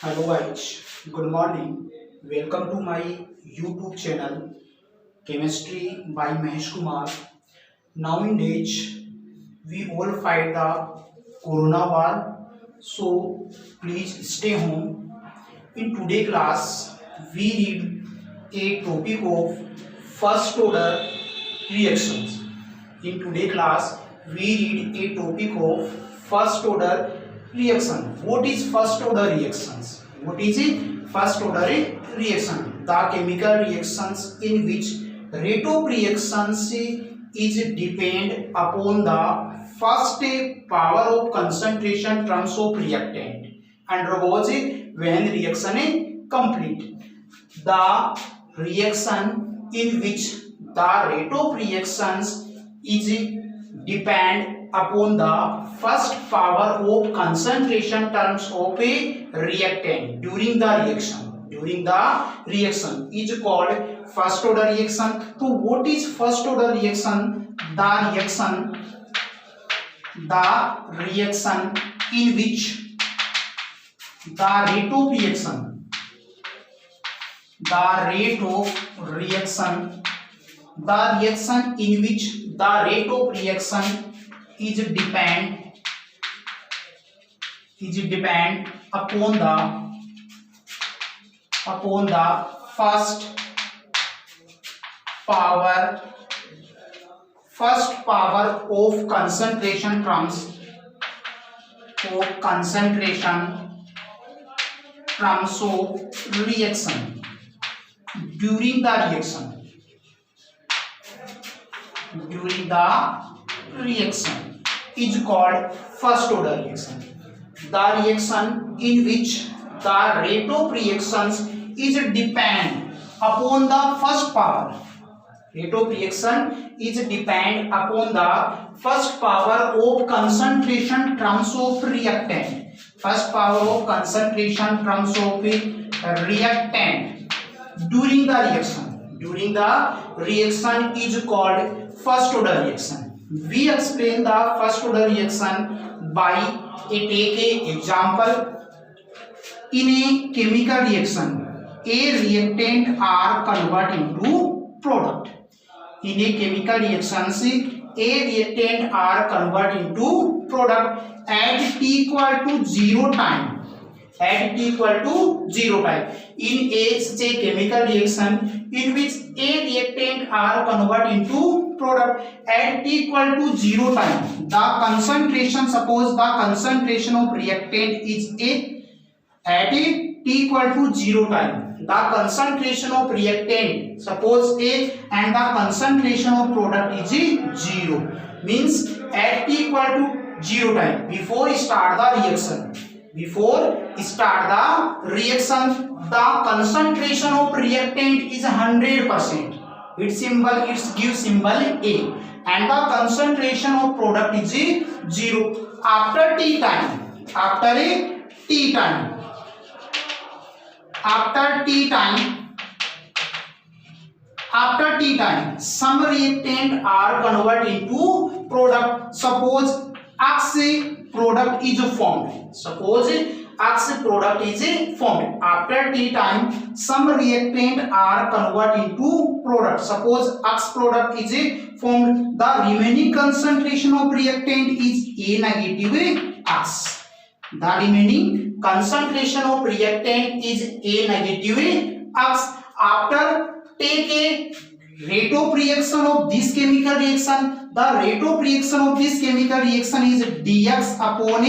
Hello guys, good morning. Welcome to my YouTube channel Chemistry by Mahesh Kumar. Nowadays we all fight the Corona war, so please stay home. In today class we read a topic of first order reactions. In today class we read a topic of first order reaction. What is first order reactions? What is it? First order reaction, the chemical reactions in which rate of reactions is depend upon the first power of concentration terms of reactant undergoes when reaction is complete. The reaction in which the rate of reactions is depend upon the first power of concentration terms of a reactant during the reaction. During the reaction is called first order reaction. So what is first order reaction? The reaction in which the rate of reaction the reaction in which the rate of reaction is depend upon the first power of concentration terms of reaction during the reaction is called first order reaction. The reaction in which the rate of reactions is depend upon the first power. Rate of reaction is depend upon the first power of concentration terms of reactant. First power of concentration terms of reactant during the reaction is called first order reaction. We explain the first order reaction by take a example. In a chemical reaction, a reactant are converted into product. In a chemical reaction, a reactant are converted into product at t equal to 0 time. At t equal to 0 time. In such a chemical reaction in which a reactant are converted into product at t equal to 0 time, the concentration, suppose the concentration of reactant is at t equal to 0 time, the concentration of reactant suppose A and the concentration of product is 0, means at t equal to 0 time before start the reaction, the concentration of reactant is 100%. Its gives symbol A, and the concentration of product is 0. After t time, some reactant are converted into product. Suppose X product is formed. After t time, some reactant are converted into product. Suppose X product is formed. The remaining concentration of reactant is A negative X. The remaining concentration of reactant is A negative X. After take a rate of reaction of this chemical reaction, the rate of reaction of this chemical reaction is dx upon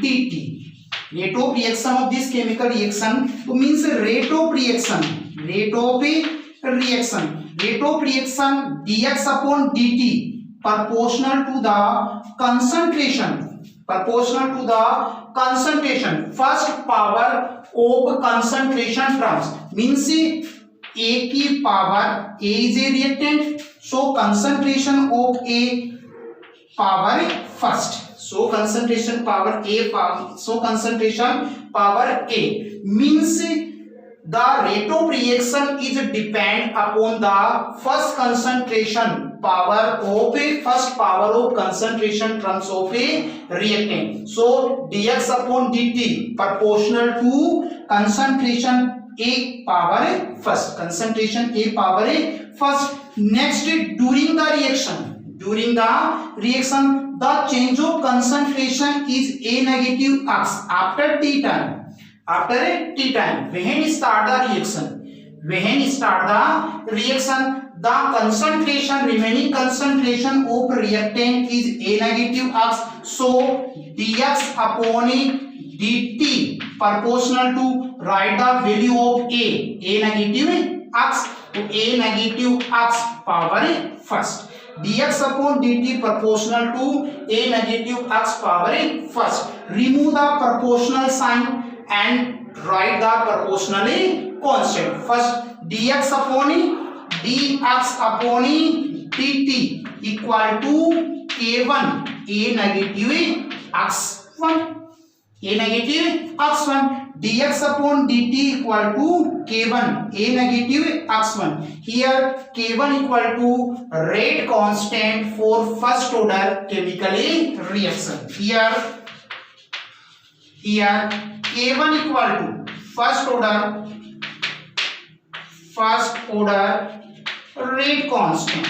dt. Rate of reaction of this chemical reaction means rate of reaction dx upon dt proportional to the concentration first power of concentration terms, means A की power, A is a reactant, so concentration of A power first, so concentration power A means the rate of reaction is depend upon the first concentration first power of concentration terms of a reactant. So dx upon dt proportional to concentration a power first. Concentration a power first. Next, during the reaction, the change of concentration is a negative x after t time. After t time, when start the reaction, the concentration, remaining concentration of reactant is a negative x. So dx upon dt proportional to, write the value of a negative x, a negative x power first. Dx upon dt proportional to a negative x power first. Remove the proportional sign and write the proportionally constant. First dx upon dt equal to k1 a negative x1, a negative x1. Dx upon dt equal to k1 a negative x1. Here k1 equal to rate constant for first order chemical reaction. Here k1 equal to first order rate constant.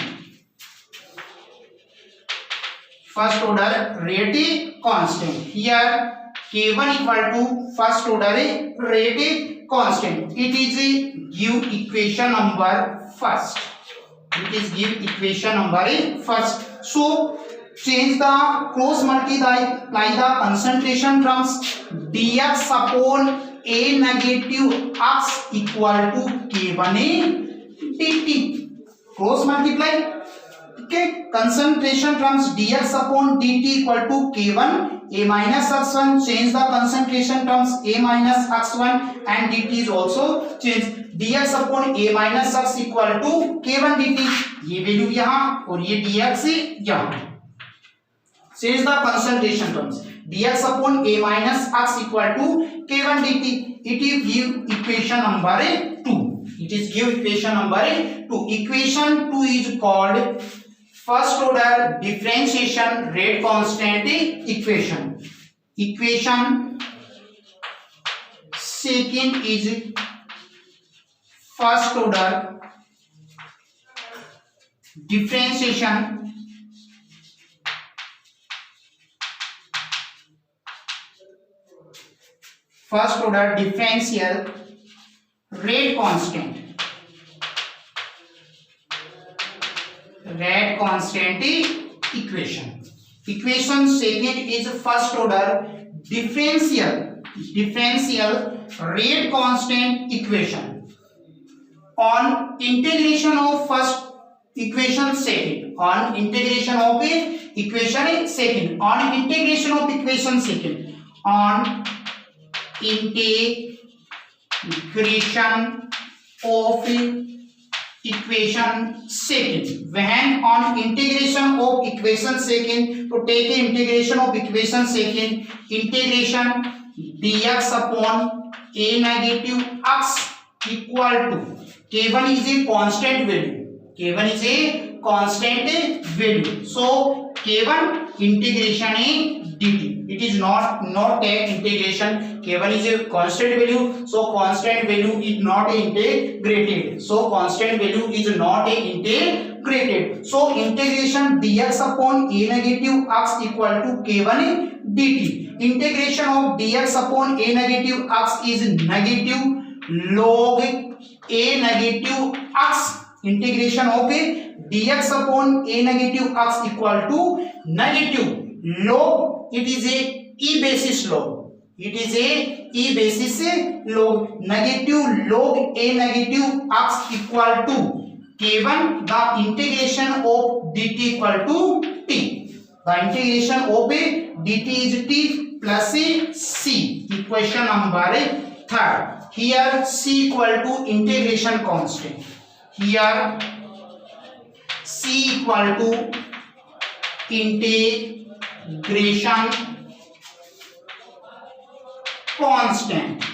First order rate constant. Here k1 equal to first order rate constant. It is give equation number first. So change the cross multiply the concentration terms. Dx upon a negative x equal to k1 dt. Cross multiply. Okay, concentration terms dx upon dt equal to k1 a minus x1. Change the concentration terms a minus x1 and dt is also changed. dx upon a minus x equal to k1 dt. ये value यहाँ और ये dx यहाँ. Change the concentration terms. dx upon a minus x equal to k1 dt. It is give equation number 2. Equation 2 is called first order differentiation rate constant equation. Equation second is first order differentiation differential rate constant. Equation. Equation second is first order differential rate constant equation. On integration of first equation second. On integration of equation second. On integration of equation second. On integration of equation second. When on integration of equation second, to take a integration of equation second, integration dx upon a negative x equal to k1 is a constant value. So k1 integration a dt. It is not a integration. k1 is a constant value, so constant value is not integrated. So integration dx upon a negative x equal to k1 dt. Integration of dx upon a negative x is negative log a negative x. Integration of a dx upon a negative x equal to negative log. It is a e basis log. Negative log a negative x equal to k1. The integration of dt equal to t. The integration of a dt is t plus a c. Equation number 3. Here c equal to integration constant. Here c equal to integration constant.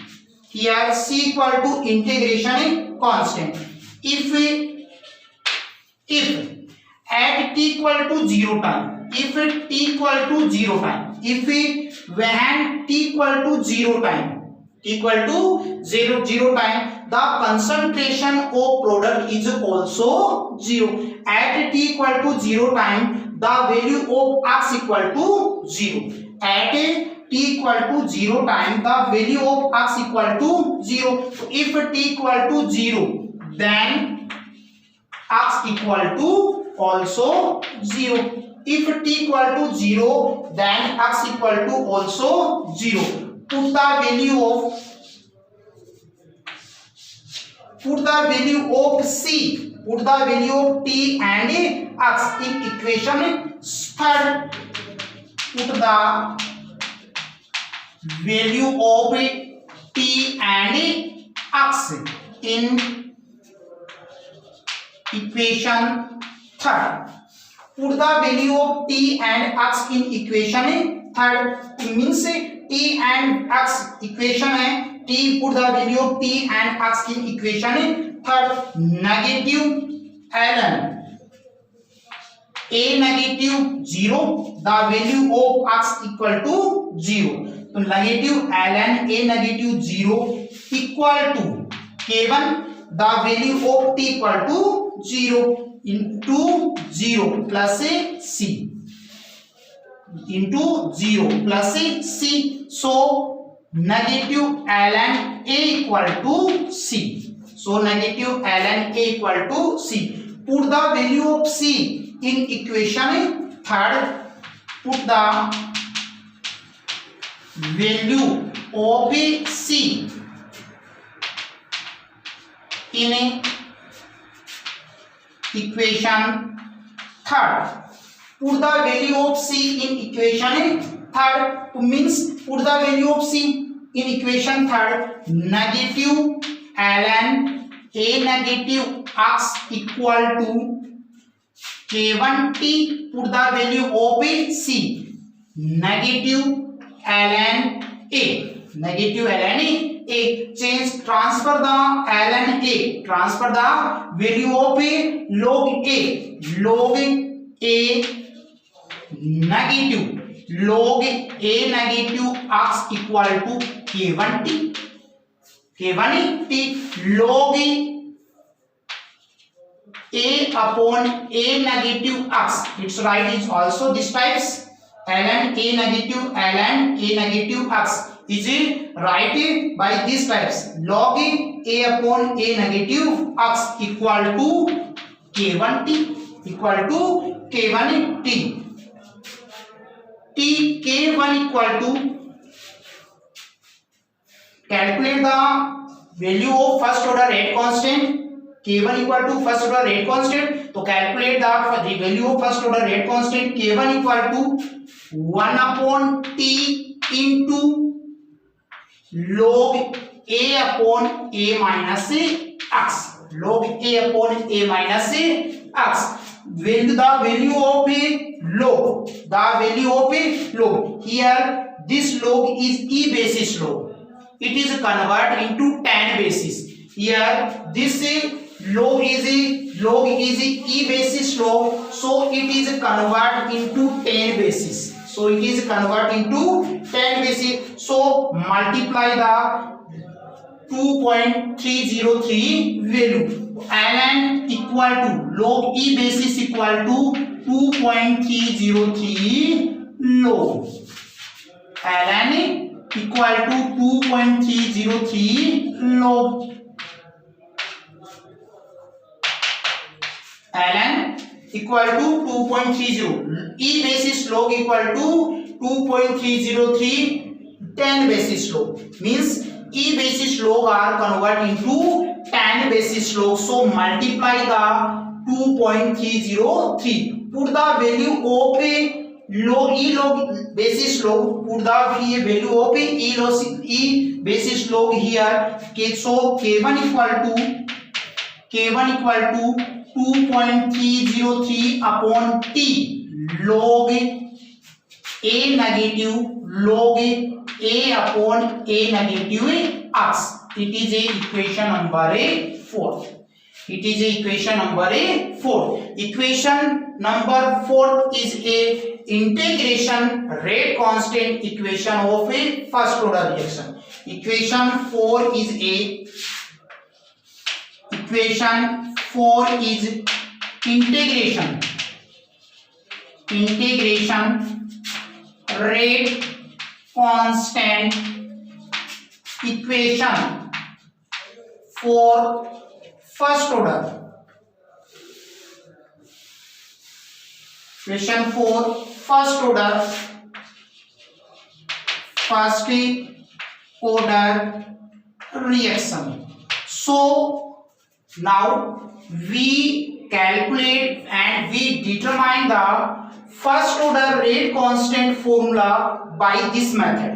Here c equal to integration constant. If at t equal to 0 time, if t equal to 0 time, if when t equal to 0 time, t equal to 0 time, the concentration of product is also 0. At t equal to 0 time, the value of x equal to 0. At t equal to 0 time, the value of x equal to 0. So if t equal to 0, then x equal to also 0. If t equal to 0, then x equal to also 0. Put the value of C, put the value of t and x in equation third. Put the value of t and x in equation third. Put the value of t and x in equation third. Means t and x equation है, t put the value of t and x in equation third. Negative ln a negative 0, the value of x equal to 0. तो negative ln a negative 0 equal to k1, the value of t equal to 0 into 0 plus c, into 0 plus c. So negative ln a equal to c. So negative ln a equal to c. Put the value of c in equation third. Put the value of c in equation third. Put the value of c in equation third. Means put the value of c in equation third. Negative ln a negative x equal to k1t. Put the value of c. Negative ln a. Negative ln a. Change, transfer the ln a. Transfer the value of a log a. Log a negative. Log a negative x equal to k1t. k1t log a upon a negative x. Its right is also this types. ln a negative x is right by these types. Log a upon a negative x equal to k1t. Equal to k1t. T k1 equal to, calculate the value of first order rate constant. k1 equal to first order rate constant. तो calculate the value of first order rate constant. k1 equal to 1 upon t into log a upon a minus x. Log a upon a minus x. The value of a log. The value of a log. Here this log is e basis log. It is converted into tan basis. Here this log is e basis log, so it is converted into tan basis. So it is converted into tan basis. So multiply the 2.303 value. ln equal to log e basis equal to 2.303 log. ln equal to 2.303 log. ln equal to 2.30. E basis log equal to 2.303 tan basis log. Means e basis log are converted into tan basis log. So multiply the 2.303. Put the value of a log e log basis log. Put the value of e basis log here. So k1 equal to 2.303 upon t log a negative log a upon a negative x. It is a equation number 4. It is a equation number 4. Equation number 4 is a integration rate constant equation of a first order reaction. Equation 4 is integration rate constant equation for first order. Equation for first order reaction. So now we calculate and we determine the first order rate constant formula by this method.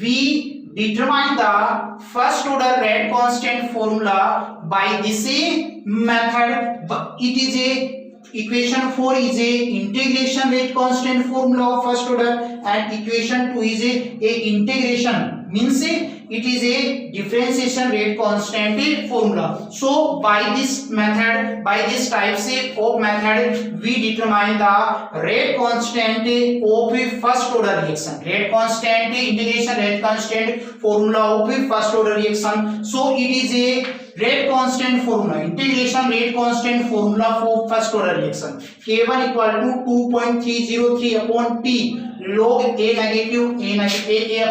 We determine the first order rate constant formula by this method. It is a equation 4 is a integration rate constant formula of first order, and equation 2 is a integration, means it is a differentiation rate constant formula. So by this method, by this types of method, we determine the rate constant of a first order reaction. Rate constant, integration rate constant formula of a first order reaction. So it is a rate constant formula, integration rate constant formula for first order reaction. K1 equal to 2.303 upon T log A negative A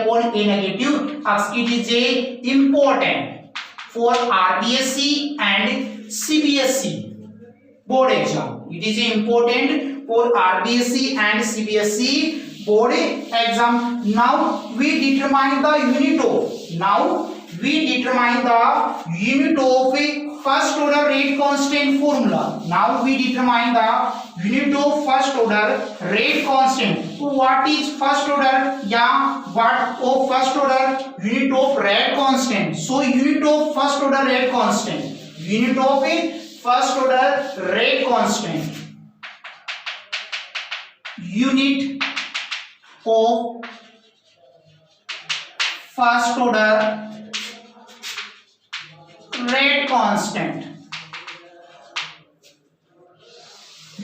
upon A negative x. It is a important for RBSc and CBSc board exam. It is important for RBSc and CBSc board exam. Now we determine the unit of. A first order rate constant formula. Now we determine the unit of first order rate constant. So what is first order? What of first order? Unit of rate constant. So unit of first order rate constant. Unit of a first order rate constant. Unit of first order rate constant.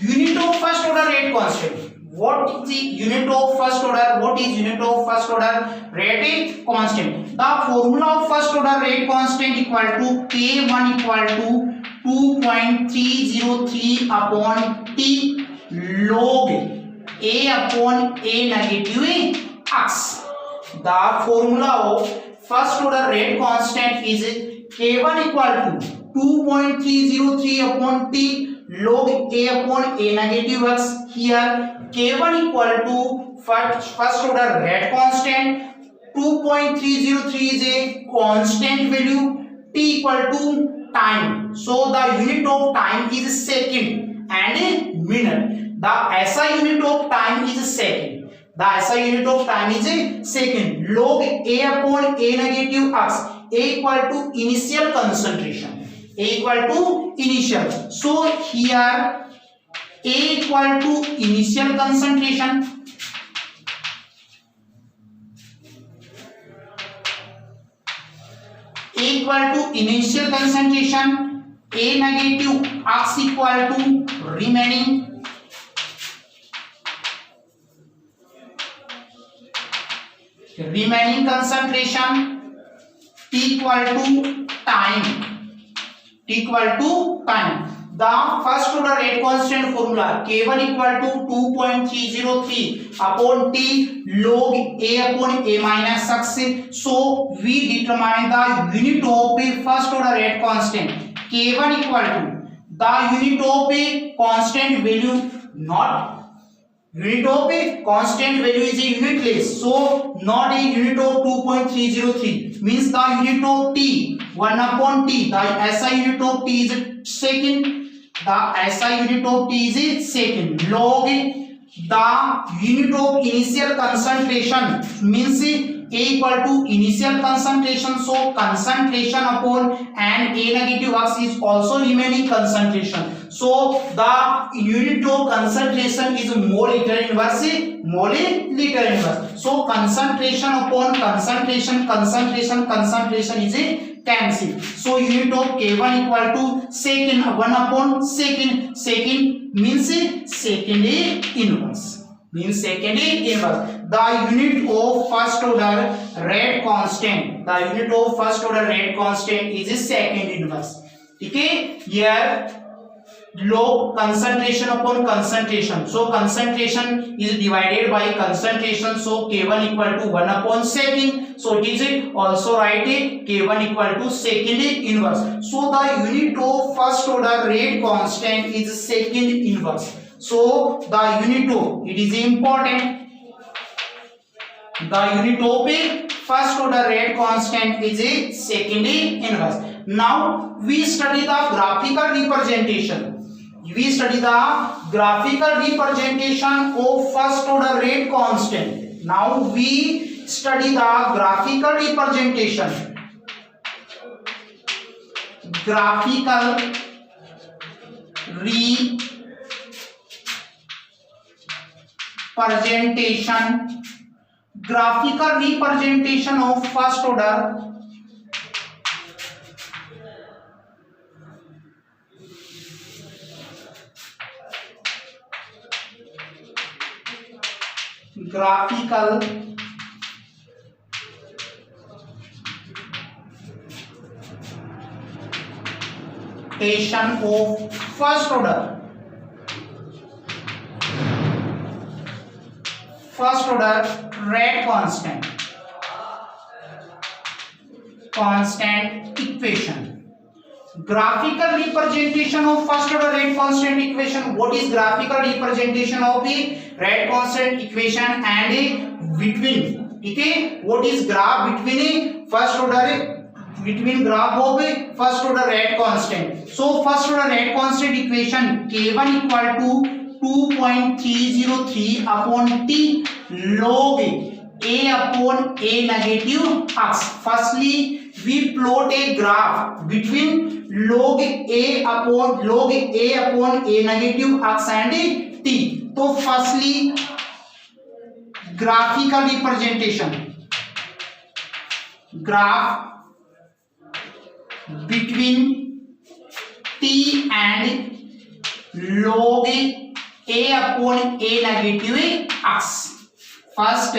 Unit of first order rate constant. What is the unit of first order? What is unit of first order rate constant? The formula of first order rate constant equal to K1 equal to 2.303 upon T log A upon A negative x. The formula of first order rate constant is K1 equal to 2.303 upon T log A upon A negative x. Here K1 equal to first order rate constant. 2.303 is a constant value. T equal to time. So the unit of time is second and minute. The SI unit of time is second. The SI unit of time is second. Log A upon A negative x. A equal to initial concentration. A equal to initial. So here A equal to initial concentration. A equal to initial concentration. A negative x equal to remaining. Remaining concentration. T equal to time. T equal to time. The first order rate constant formula K1 equal to 2.303 upon T log A upon A minus x. So we determine the unit of a first order rate constant. K1 equal to the unit of a constant value, not unit of a constant value is a unitless, so not a unit of 2.303, means the unit of T 1 upon T, the SI unit of T is second, the SI unit of T is second, log the unit of initial concentration, means A equal to initial concentration, so concentration upon and A negative x is also remaining concentration. So the unit of concentration is moliliter inverse. So concentration upon concentration is a cancel. So unit of K1 equal to secant, 1 upon secant. Secant means second inverse. Means second inverse. The unit of first order rate constant. The unit of first order rate constant is second inverse. Okay. Here log concentration upon concentration. So concentration is divided by concentration. So K1 equal to 1 upon secant. So it is also write K1 equal to second inverse. So the unit of first order rate constant is second inverse. So the unit of, it is important, the unit of a first order rate constant is a second inverse. Now we study the graphical representation. We study the graphical representation of first order rate constant. Now we study the graphical representation. Graphical representation. Graphical representation of first order graphical representation of first order rate constant equation. Graphical representation of first order rate constant equation. What is graphical representation of the rate constant equation and between? Okay, what is graph between first order, between graph of first order rate constant? So first order rate constant equation K1 equal to 2.303 upon T log A upon A negative x. Firstly, we plot a graph between log A upon A negative x and T. So firstly, graphical representation. Graph between T and log A upon A negative x. First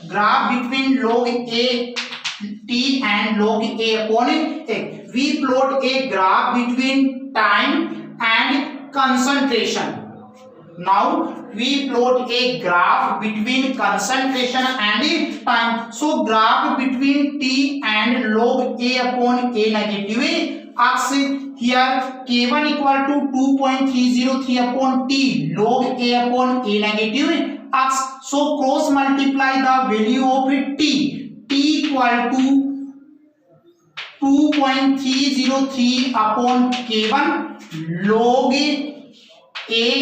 graph between log A T and log A upon A. We plot a graph between time and concentration. Now we plot a graph between concentration and time. So graph between T and log A upon A negative x. Here K1 equal to 2.303 upon T log A upon A negative x. So cross multiply the value of T. T equal to 2.303 upon K1 log A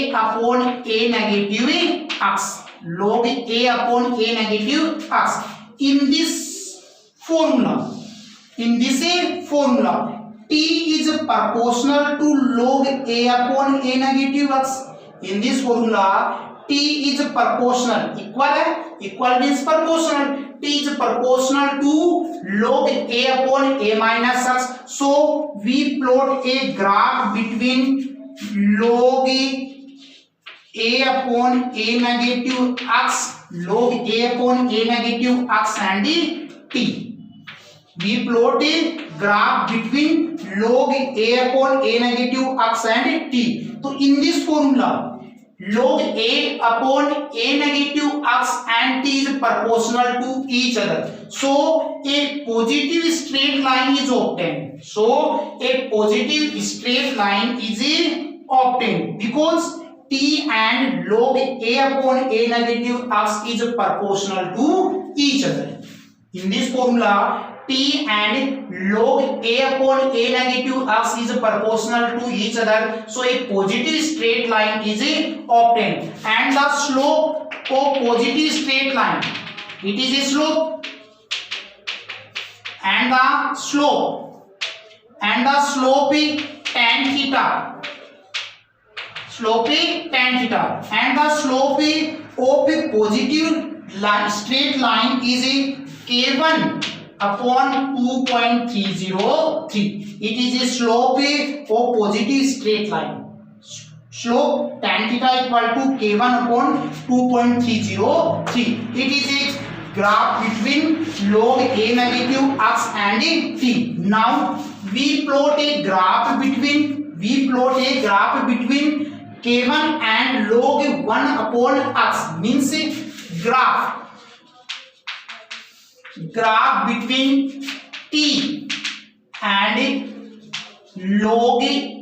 upon A negative x. Log A upon A negative x. In this formula, T is proportional to log A upon A negative x. In this formula, T is proportional. Equal means proportional. T is proportional to log A upon A minus x. So we plot a graph between log A upon A negative x, log A upon A negative x and T. We plot a graph between log A upon A negative x and T. So in this formula, log A upon A negative x and T is proportional to each other. So a positive straight line is obtained. Because T and log A upon A negative x is proportional to each other. In this formula, T and log A upon A negative x is proportional to each other. So a positive straight line is obtained. And the slope of positive straight line, it is a slope. And the slope is tan theta. And the slope of a positive line, straight line is K1 upon 2.303. It is a slope of positive straight line. Slope tan theta equal to k1 upon 2.303. It is a graph between log a negative x and t. Now we plot a graph between k1 and log 1 upon x, means graph between t and log a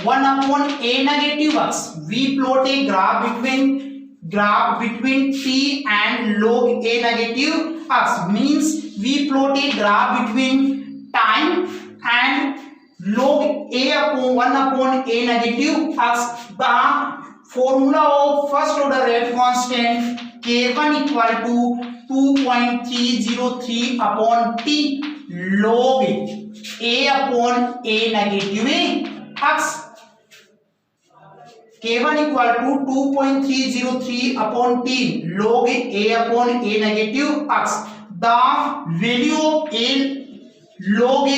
1 upon a negative x. We plot a graph between t and log a negative x, means we plot a graph between time and log a upon 1 upon a negative x. The formula of first order rate constant k1 equal to 2.303 upon t log a upon a negative x. k1 equal to 2.303 upon t log a upon a negative x. The value of a log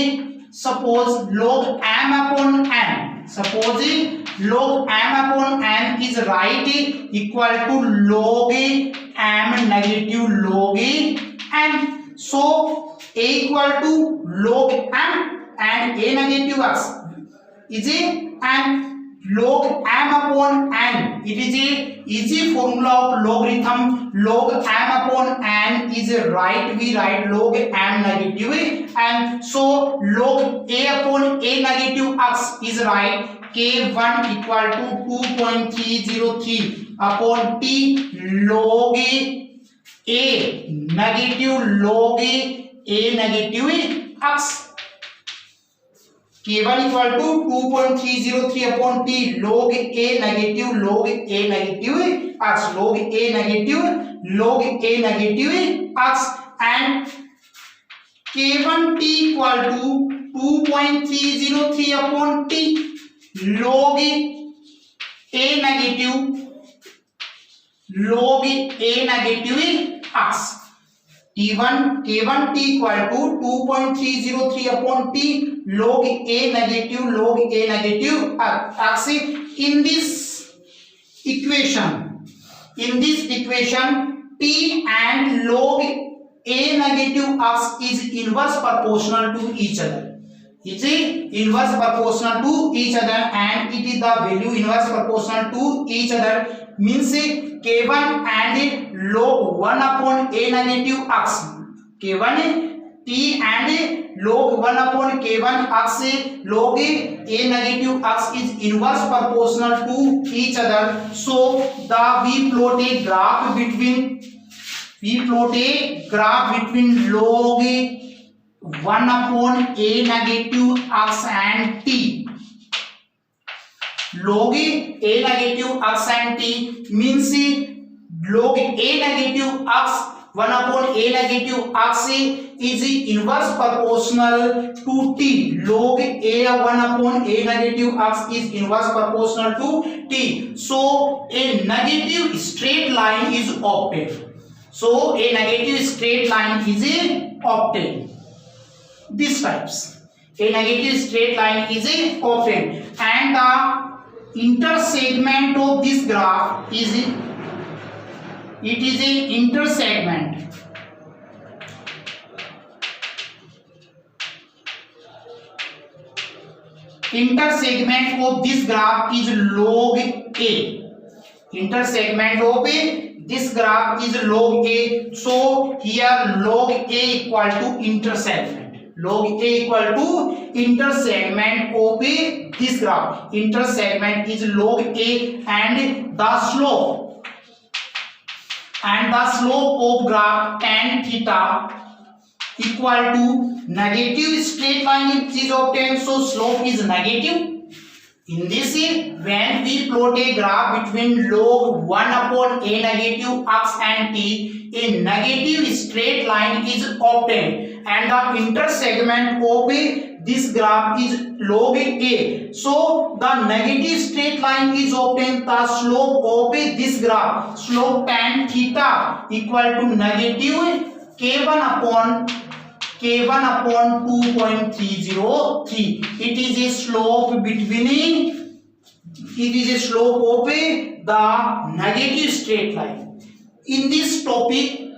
suppose log m upon n. Suppose log m upon n is right equal to log m negative log n. So a equal to log m and a negative x is a and log m upon n. It is a easy formula of logarithm. Log m upon n is right. We write log m negative and so log a upon a negative x is right. k1 equal to 2.303 upon t log a negative log a negative x. k1 equal to 2.303 upon t log a negative x, log a negative x, and k1 t equal to 2.303 upon t log a negative x. k1 t equal to 2.303 upon t log a negative x. In this equation t and log a negative x is inverse proportional to each other. It is inverse proportional to each other and it is the value inverse proportional to each other, means k1 and log 1 upon a negative x. k1 t and log 1 upon k1 x log a negative x is inverse proportional to each other. So we plot a graph between log 1 upon a negative x and t. Log a negative x and t means log a negative x 1 upon a negative x is inverse proportional to t. Log a 1 upon a negative x is inverse proportional to t. So a negative straight line is obtained. These types a negative straight line is obtained and the intersegment of this graph is a intersegment. Intersegment of this graph is log a. Intersegment of this graph is log a. So here log a equal to intersegment. Log a equal to intersegment of this graph. Intersegment is log a and the slope of graph tan theta equal to negative straight line is obtained. So slope is negative. In this, when we plot a graph between log 1 upon a negative x and t, a negative straight line is obtained and the intersegment of this graph is log a. So the negative straight line is obtained. The slope of this graph, slope tan theta equal to negative k1 upon K1 upon 2.303. It is a slope between, it is a slope of the negative straight line. In this topic,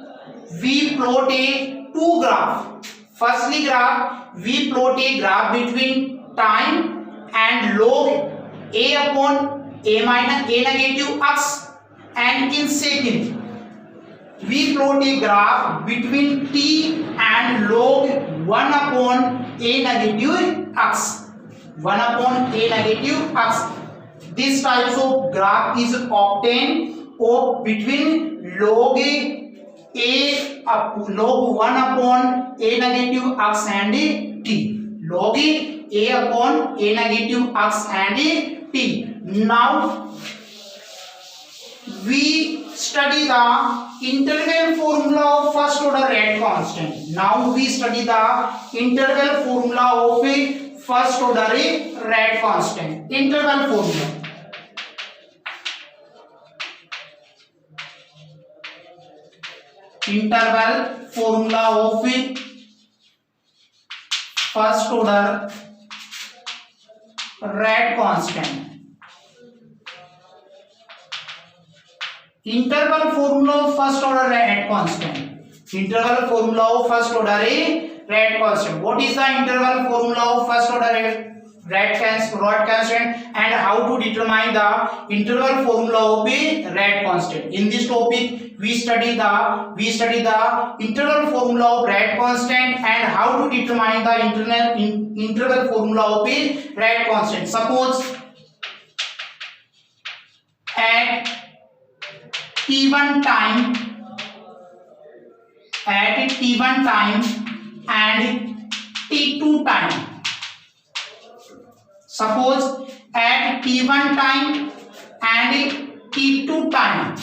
we plot a two graph. Firstly graph, we plot a graph between time and log a upon a minus a negative x, and in second we plot a graph between t and log 1 upon a negative x. 1 upon a negative x. This types of graph is obtained of between log log 1 upon a negative x and t. Log a upon a negative x and t. Now we study the integral formula of first order rate constant. Now we study the integral formula of a first order rate constant. Integral formula. Interval formula of a first order rate constant. Interval formula of first order rate constant. Interval formula of first order rate constant. What is the interval formula of first order rate constant and how to determine the interval formula of a rate constant? In this topic, we study the interval formula of rate constant and how to determine the interval formula of a rate constant. Suppose at t1 time and t2 time. Suppose at t1 time and t2 time,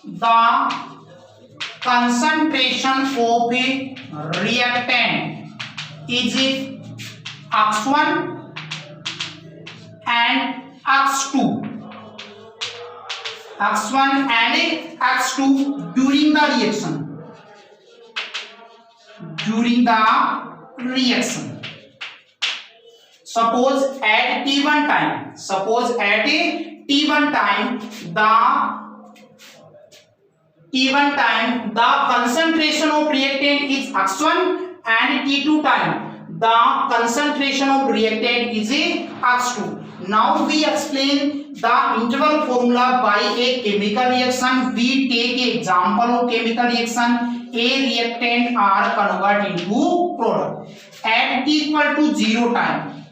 the concentration of a reactant is x1 and x2. x1 and x2 during the reaction. Suppose at t1 time, the concentration of reactant is x1 and t2 time the concentration of reactant is x2. Now we explain the interval formula by a chemical reaction. We take an example of chemical reaction. A reactant are converted into product at t equal to 0 time.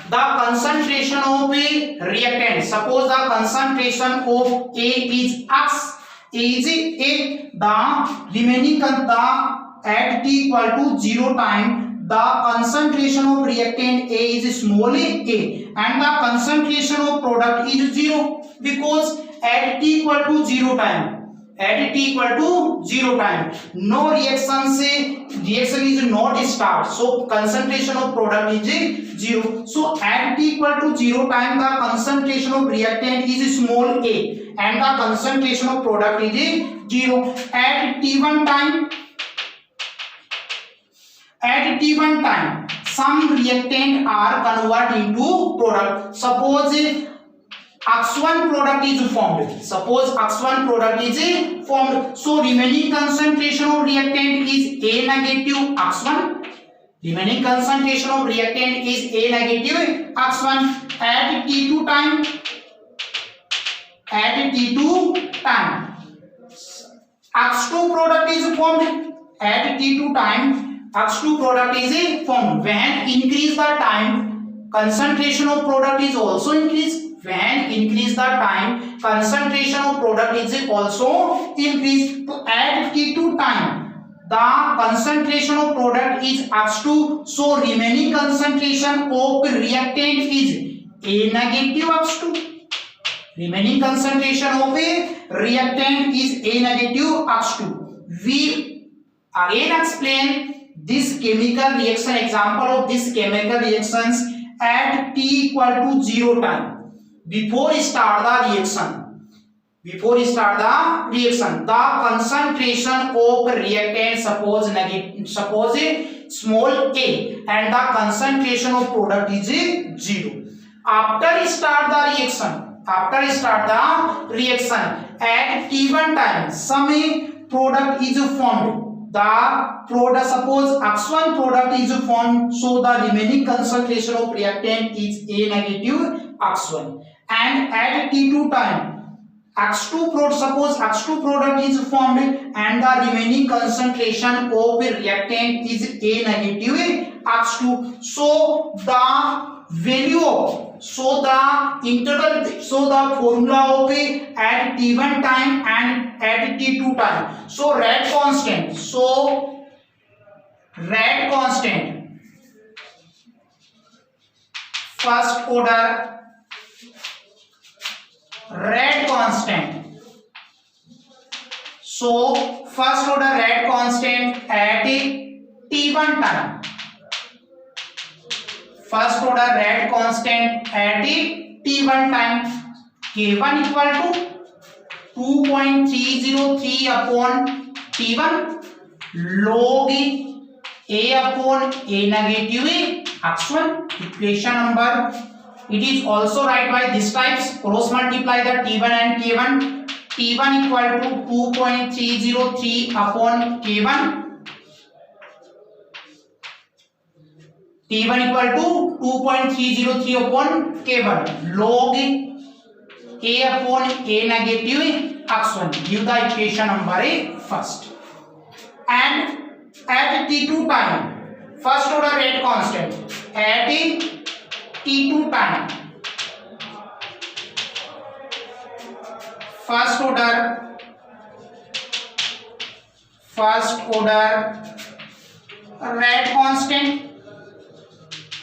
The concentration of a reactant. Suppose the concentration of A is x. The remaining at t equal to 0 time. The concentration of reactant A is small a and the concentration of product is 0 because at t equal to 0 time. No reaction is not start, so concentration of product is 0. So at t equal to 0 time the concentration of reactant is small a and the concentration of product is 0. At t1 time some reactant are converted into product. Suppose x1 product is formed. So remaining concentration of reactant is A negative x1. At t2 time. x2 product is formed. At t2 time x2 product is formed. When increase the time, concentration of product is also increased. When increase the time, concentration of product is also increased. To at t2 time, the concentration of product is x2. So remaining concentration of reactant is A negative x2. Remaining concentration of a reactant is A negative x2. We again explain this chemical reaction, example of this chemical reactions at t equal to 0 time. Before start the Before start the reaction, the concentration of reactant suppose small a and the concentration of product is 0. After start the reaction at T1 time some product is formed. The product, suppose X1 product is formed, so the remaining concentration of reactant is A negative X1, and at T2 time X2 product, suppose X2 product is formed and the remaining concentration of reactant is A negative X2. So the value of, so the formula of at T1 time and at T2 time. So rate constant. So rate constant. First order rate constant. So first order rate constant at T1 time. First order rate constant at T1 time. K1 equal to 2.303 upon T1 log A upon A negative X1. Equation number. It is also write by this types. Cross multiply the T1 and K1. T1 equal to 2.303 upon K1. T1 equal to 2.303 upon K1 log A upon A negative X1. Give the equation number A first. And at T2 time, first order rate constant. At T2 time, first order rate constant.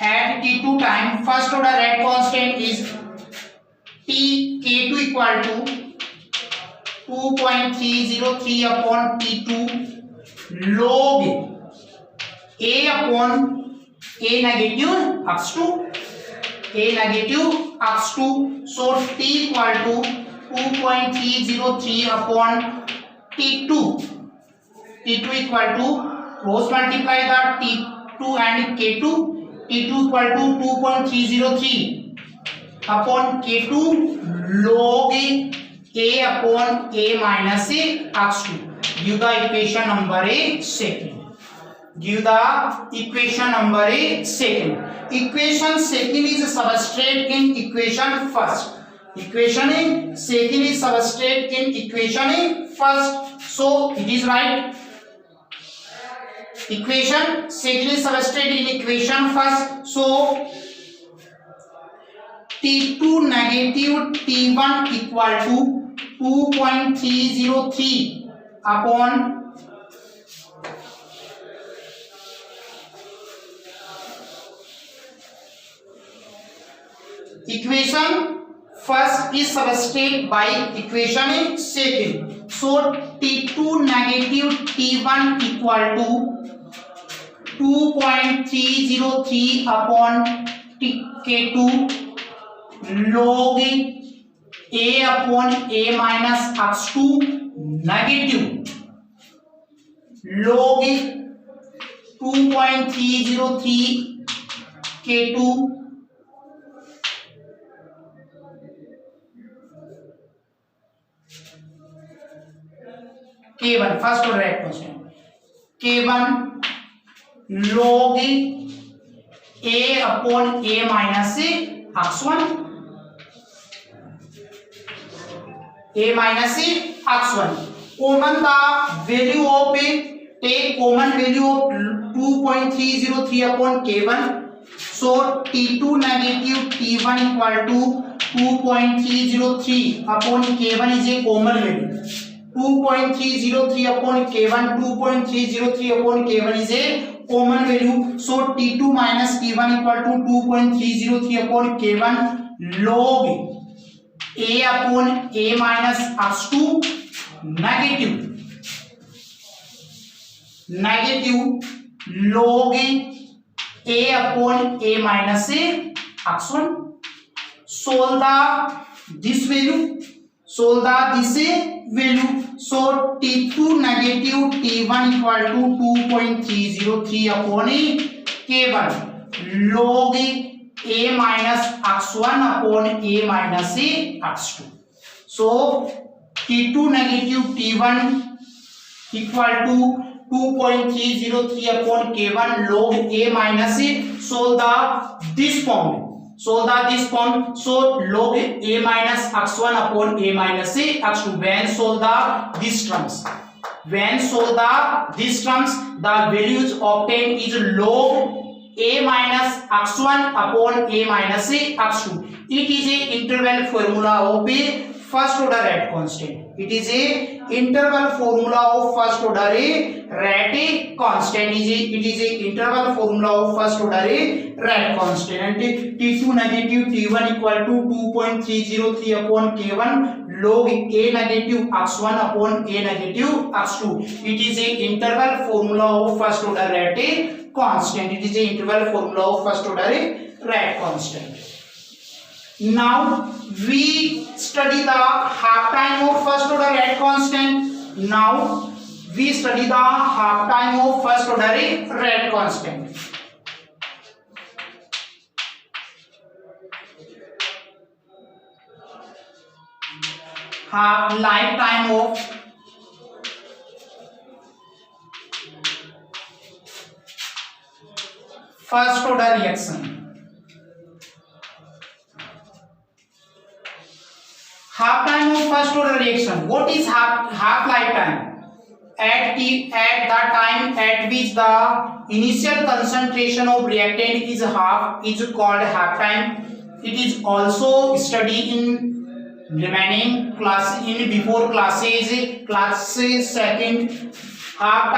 At T2 time, first order rate constant is K2 equal to 2.303 upon T2 log A upon A negative X2. A negative X2. So T equal to 2.303 upon T2. T2 equal to, cross multiply the T2 and K2. T2 equal to 2.303 upon K2 log A upon A minus X2. Give the equation number A second. Give the equation number A second. Equation second is substrate in equation first. Equation second is substrate in equation first. So it is right. Equation second is substrate in equation first. So T2 negative T1 equal to 2.303 upon equation first is substrate by equation second. So T2 negative T1 equal to 2.303 upon K2 log A upon A minus X2 negative log 2.303 K2 K1 first order rate constant. K1 log A upon A minus X1. A minus X1. Common the value of A. Take common value of 2.303 upon K1. So T2 negative T1 equal to 2.303 upon K1 is a common value. 2.303 upon K1, 2.303 upon K1 is a common value. So T2 minus T1 equal to 2.303 upon K1 log A upon A minus X2 negative log A upon A minus X1. Solve the this value. solve the this value. So T2 negative T1 equal to 2.303 upon K1 log a minus x1 upon a minus x2. So T2 negative T1 equal to 2.303 upon K1 log a minus a. Solve the this form. So log a minus x1 upon a minus a x2. When solve the these terms, the values obtained is log a minus x1 upon a minus a x2. It is a interval formula of a first order rate constant. It is a interval formula of first order rate constant. It is a interval formula of first order rate constant. And T2 negative T1 equal to 2.303 upon K1 log a negative x1 upon a negative x2. It is a interval formula of first order rate constant. It is a interval formula of first order rate constant. Now we study the half time of first order rate constant. Half lifetime of first order reaction. Half time of first order reaction. What is half lifetime? At the time at which the initial concentration of reactant is half is called half time. It is also studied in remaining class in before classes. Class second. Half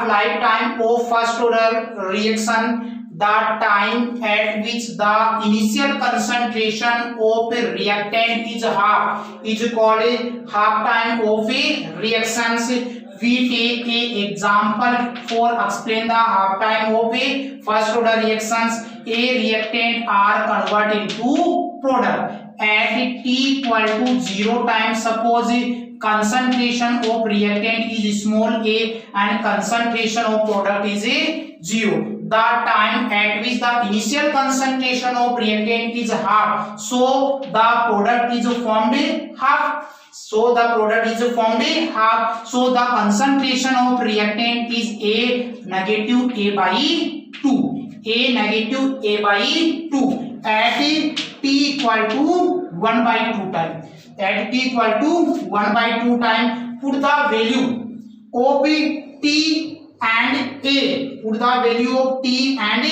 lifetime of first order reaction. The time at which the initial concentration of a reactant is half is called half time of a reactions. We take a example for explain the half time of a first order reactions. A reactant are converted into product at t equal to 0 time. Suppose concentration of reactant is small a and concentration of product is a 0. The time at which the initial concentration of reactant is half, so the product is formed half. So the concentration of reactant is a negative a by 2. At t equal to 1 by 2 time. At t equal to 1 by 2 time, put the value of t and a. Put the value of t and a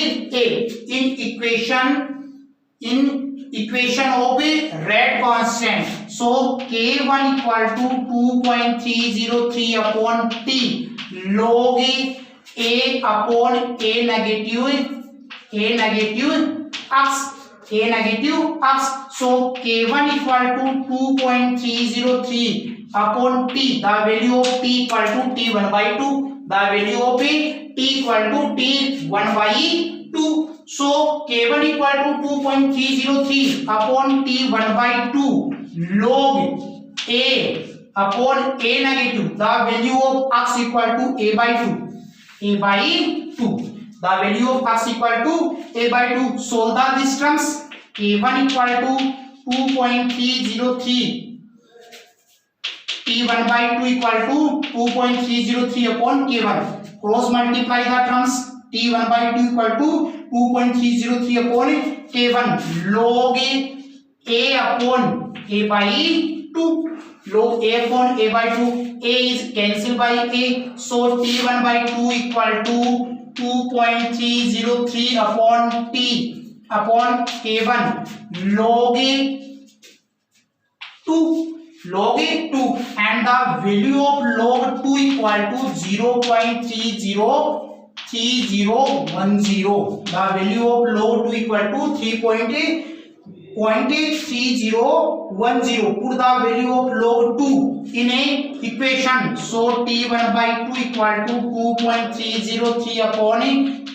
in equation of a rate constant. So K1 equal to 2.303 upon t log a upon a negative x. So K1 equal to 2.303 upon t. The value of t equal to t1 by 2. The value of t equal to t1 by 2. So K1 equal to 2.303 upon t1 by 2 log a upon a negative. The value of x equal to a by 2. The value of x equal to a by 2. Solve the these terms. K1 equal to 2.303 T1 by 2 equal to 2.303 upon K1. Cross multiply the terms. T1 by 2 equal to 2.303 upon K1 log a upon a by 2. Log a upon a by 2. A is cancelled by a. So T1 by 2 equal to 2.303 upon t upon K1 log a 2. Log a 2 and the value of log 2 equal to 0.303010. The value of log 2 equal to 3.3010. Put the value of log 2 in a equation. So T1 by 2 equal to 2.303 upon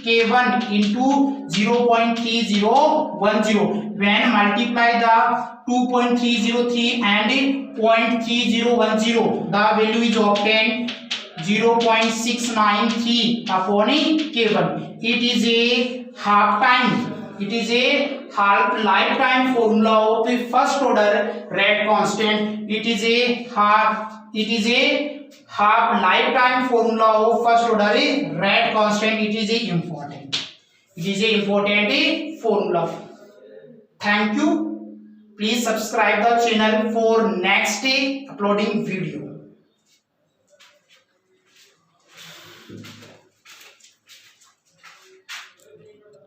K1 into 0.3010. when multiply the 2.303 and 0.3010, the value is obtained 0.693 upon K1. It is a half time. It is a half lifetime formula of the first order rate constant. It is a half lifetime formula of first order rate constant. It is a important. It is a important formula. Thank you. Please subscribe the channel for next uploading video.